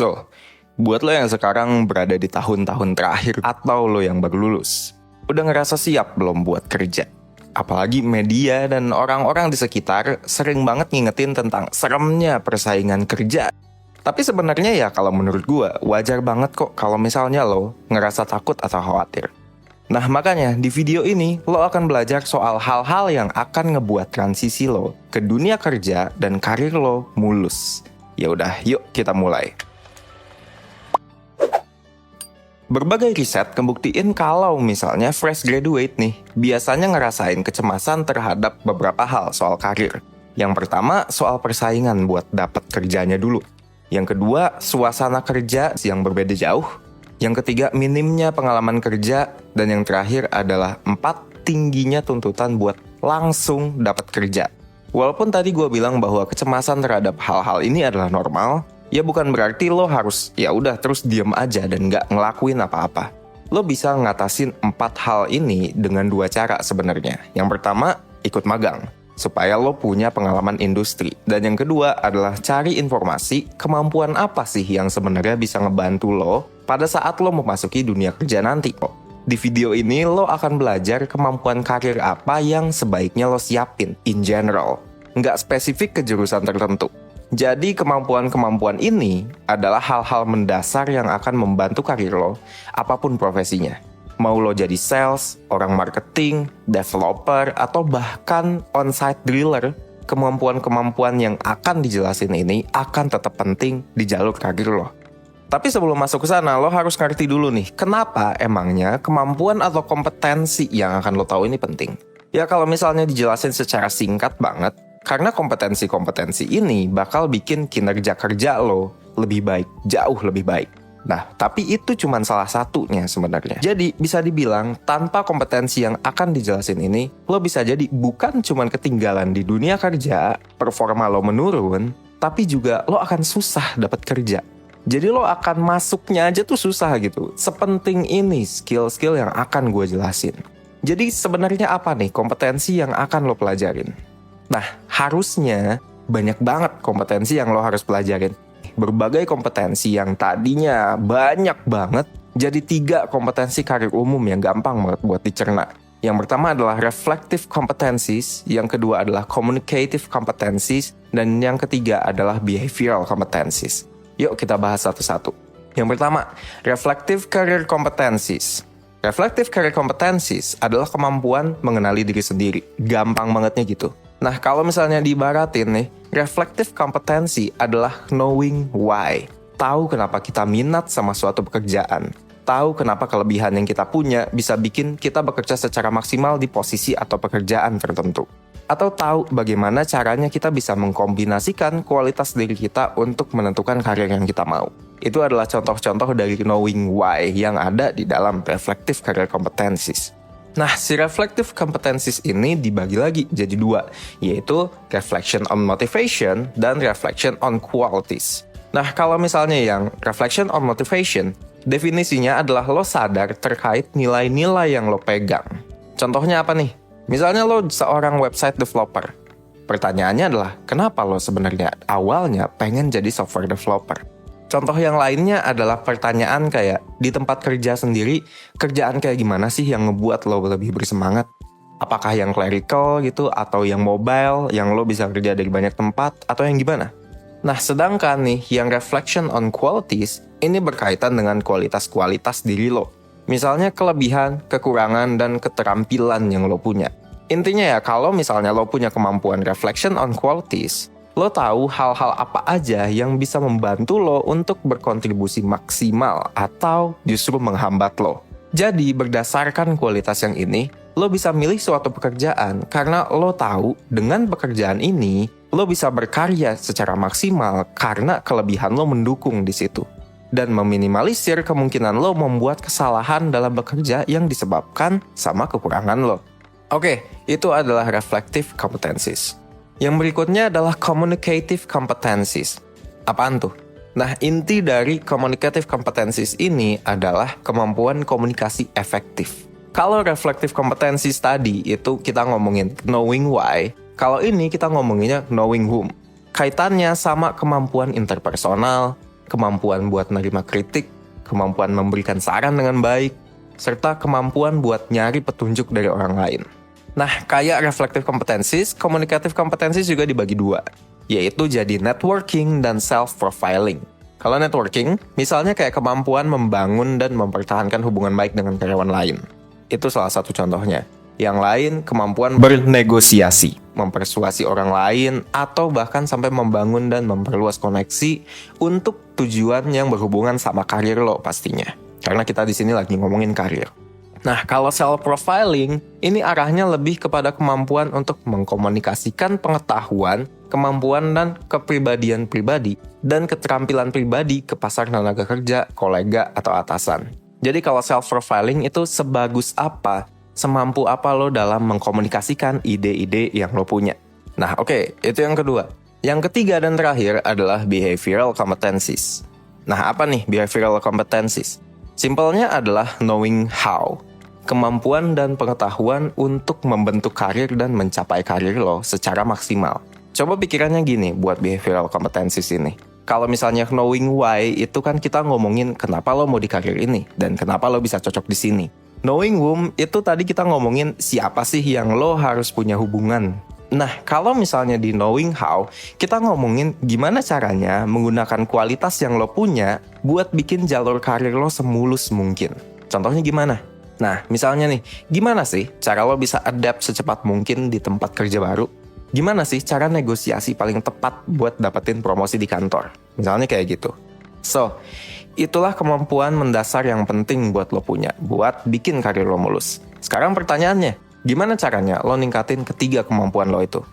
So, buat lo yang sekarang berada di tahun-tahun terakhir atau lo yang baru lulus, udah ngerasa siap belum buat kerja? Apalagi media dan orang-orang di sekitar sering banget ngingetin tentang seremnya persaingan kerja. Tapi sebenarnya ya kalau menurut gua, wajar banget kok kalau misalnya lo ngerasa takut atau khawatir. Nah makanya di video ini lo akan belajar soal hal-hal yang akan ngebuat transisi lo ke dunia kerja dan karir lo mulus. Ya udah, yuk kita mulai. Berbagai riset ngebuktiin kalau misalnya fresh graduate nih, biasanya ngerasain kecemasan terhadap beberapa hal soal karir. Yang pertama, soal persaingan buat dapat kerjanya dulu. Yang kedua, suasana kerja yang berbeda jauh. Yang ketiga, minimnya pengalaman kerja. Dan yang terakhir adalah 4, tingginya tuntutan buat langsung dapat kerja. Walaupun tadi gue bilang bahwa kecemasan terhadap hal-hal ini adalah normal, ya bukan berarti lo harus ya udah terus diem aja dan nggak ngelakuin apa-apa. Lo bisa ngatasin 4 hal ini dengan 2 cara sebenarnya. Yang pertama, ikut magang, supaya lo punya pengalaman industri. Dan yang kedua adalah cari informasi kemampuan apa sih yang sebenarnya bisa ngebantu lo pada saat lo memasuki dunia kerja nanti. Di video ini lo akan belajar kemampuan karir apa yang sebaiknya lo siapin in general, nggak spesifik ke jurusan tertentu. Jadi kemampuan-kemampuan ini adalah hal-hal mendasar yang akan membantu karir lo, apapun profesinya. Mau lo jadi sales, orang marketing, developer, atau bahkan on-site driller, kemampuan-kemampuan yang akan dijelasin ini akan tetap penting di jalur karir lo. Tapi sebelum masuk ke sana, lo harus ngerti dulu nih, kenapa emangnya kemampuan atau kompetensi yang akan lo tahu ini penting. Ya kalau misalnya dijelasin secara singkat banget, karena kompetensi-kompetensi ini bakal bikin kinerja kerja lo lebih baik, jauh lebih baik. Nah, tapi itu cuma salah satunya sebenarnya. Jadi, bisa dibilang, tanpa kompetensi yang akan dijelasin ini, lo bisa jadi bukan cuma ketinggalan di dunia kerja, performa lo menurun, tapi juga lo akan susah dapat kerja. Jadi lo akan masuknya aja tuh susah gitu. Sepenting ini skill-skill yang akan gue jelasin. Jadi sebenarnya apa nih kompetensi yang akan lo pelajarin? Nah, harusnya banyak banget kompetensi yang lo harus pelajarin. Berbagai kompetensi yang tadinya banyak banget, jadi 3 kompetensi karir umum yang gampang banget buat dicerna. Yang pertama adalah reflective competencies, yang kedua adalah communicative competencies, dan yang ketiga adalah behavioral competencies. Yuk kita bahas satu-satu. Yang pertama, reflective career competencies. Reflective career competencies adalah kemampuan mengenali diri sendiri. Gampang bangetnya gitu. Nah, kalau misalnya diibaratin nih, reflective competency adalah knowing why. Tahu kenapa kita minat sama suatu pekerjaan. Tahu kenapa kelebihan yang kita punya bisa bikin kita bekerja secara maksimal di posisi atau pekerjaan tertentu. Atau tahu bagaimana caranya kita bisa mengkombinasikan kualitas diri kita untuk menentukan karir yang kita mau. Itu adalah contoh-contoh dari knowing why yang ada di dalam reflective career competencies. Nah, si reflective competencies ini dibagi lagi jadi 2, yaitu reflection on motivation dan reflection on qualities. Nah, kalau misalnya yang reflection on motivation, definisinya adalah lo sadar terkait nilai-nilai yang lo pegang. Contohnya apa nih? Misalnya lo seorang website developer. Pertanyaannya adalah, kenapa lo sebenarnya awalnya pengen jadi software developer? Contoh yang lainnya adalah pertanyaan kayak, di tempat kerja sendiri, kerjaan kayak gimana sih yang ngebuat lo lebih bersemangat? Apakah yang clerical gitu, atau yang mobile, yang lo bisa kerja dari banyak tempat, atau yang gimana? Nah, sedangkan nih, yang reflection on qualities, ini berkaitan dengan kualitas-kualitas diri lo. Misalnya kelebihan, kekurangan, dan keterampilan yang lo punya. Intinya ya, kalau misalnya lo punya kemampuan reflection on qualities, lo tahu hal-hal apa aja yang bisa membantu lo untuk berkontribusi maksimal atau justru menghambat lo. Jadi berdasarkan kualitas yang ini, lo bisa milih suatu pekerjaan karena lo tahu dengan pekerjaan ini, lo bisa berkarya secara maksimal karena kelebihan lo mendukung di situ. Dan meminimalisir kemungkinan lo membuat kesalahan dalam bekerja yang disebabkan sama kekurangan lo. Oke, itu adalah reflective competencies. Yang berikutnya adalah communicative competencies. Apaan tuh? Nah, inti dari communicative competencies ini adalah kemampuan komunikasi efektif. Kalau reflective competencies tadi itu kita ngomongin knowing why, kalau ini kita ngomonginnya knowing whom. Kaitannya sama kemampuan interpersonal, kemampuan buat menerima kritik, kemampuan memberikan saran dengan baik, serta kemampuan buat nyari petunjuk dari orang lain. Nah, kayak reflective competencies, communicative competencies juga dibagi dua, yaitu jadi networking dan self-profiling. Kalau networking, misalnya kayak kemampuan membangun dan mempertahankan hubungan baik dengan karyawan lain. Itu salah satu contohnya. Yang lain, kemampuan bernegosiasi, mempersuasi orang lain, atau bahkan sampai membangun dan memperluas koneksi untuk tujuan yang berhubungan sama karir lo pastinya. Karena kita di sini lagi ngomongin karir. Nah, kalau self-profiling, ini arahnya lebih kepada kemampuan untuk mengkomunikasikan pengetahuan, kemampuan dan kepribadian pribadi, dan keterampilan pribadi ke pasar tenaga kerja, kolega, atau atasan. Jadi kalau self-profiling itu sebagus apa, semampu apa lo dalam mengkomunikasikan ide-ide yang lo punya. Nah, oke, itu yang kedua. Yang ketiga dan terakhir adalah behavioral competencies. Nah, apa nih behavioral competencies? Simpelnya adalah knowing how. Kemampuan dan pengetahuan untuk membentuk karir dan mencapai karir lo secara maksimal. Coba pikirannya gini buat behavioral competencies ini. Kalau misalnya knowing why, itu kan kita ngomongin kenapa lo mau di karir ini dan kenapa lo bisa cocok di sini. Knowing whom, itu tadi kita ngomongin siapa sih yang lo harus punya hubungan. Nah, kalau misalnya di knowing how, kita ngomongin gimana caranya menggunakan kualitas yang lo punya buat bikin jalur karir lo semulus mungkin. Contohnya gimana? Nah, misalnya nih, gimana sih cara lo bisa adapt secepat mungkin di tempat kerja baru? Gimana sih cara negosiasi paling tepat buat dapetin promosi di kantor? Misalnya kayak gitu. So, itulah kemampuan mendasar yang penting buat lo punya, buat bikin karir lo mulus. Sekarang pertanyaannya, gimana caranya lo ningkatin ketiga kemampuan lo itu?